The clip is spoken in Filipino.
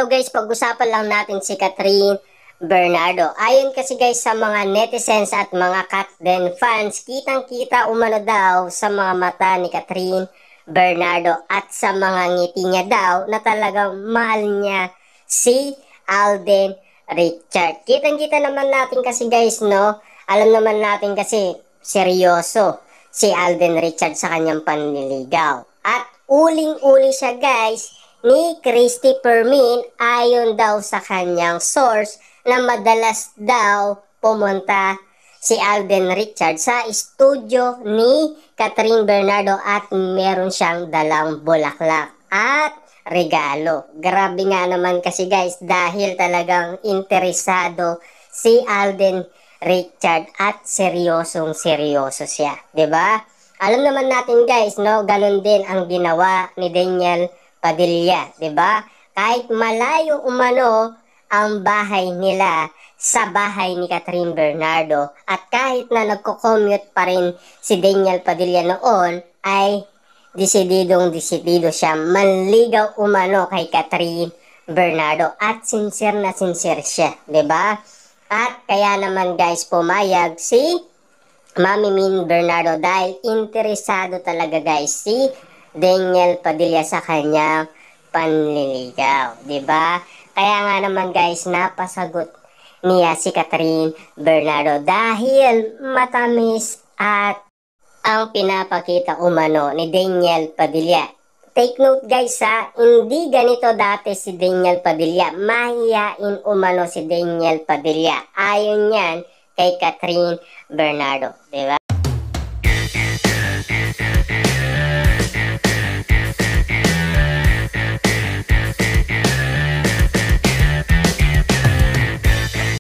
daw guys, pag-usapan lang natin si Catherine Bernardo. Ayon kasi guys sa mga netizens at mga Katden fans, kitang-kita umano daw sa mga mata ni Catherine Bernardo at sa mga ngiti niya daw na talagang mahal niya si Alden Richard. Kitang-kita naman natin kasi guys, no? Alam naman natin kasi seryoso si Alden Richard sa kanyang panliligaw. At uling-uli siya guys ni Christy Permin ayon daw sa kanyang source na madalas daw pumunta si Alden Richard sa studio ni Catherine Bernardo at meron siyang dalang bulaklak at regalo. Grabe nga naman kasi guys dahil talagang interesado si Alden Richard at seryosong seryoso siya, 'di ba? Alam naman natin guys, no, ganun din ang ginawa ni Daniel Padilla, 'di ba? Kahit malayo umano ang bahay nila sa bahay ni Catherine Bernardo at kahit na nagko-commute pa rin si Daniel Padilla noon ay desidido siya manligaw umano kay Catherine Bernardo at sincere na sincere siya, 'di ba? At kaya naman guys pumayag si Mami Min Bernardo dahil interesado talaga guys si Daniel Padilla sa kanyang panliligaw, 'di ba? Kaya nga naman guys napasagot niya si Catherine Bernardo dahil matamis at ang pinapakita umano ni Daniel Padilla. Take note guys ha, hindi ganito dati si Daniel Padilla. Mahihain umano si Daniel Padilla. Ayon yan kay Catherine Bernardo, 'di ba?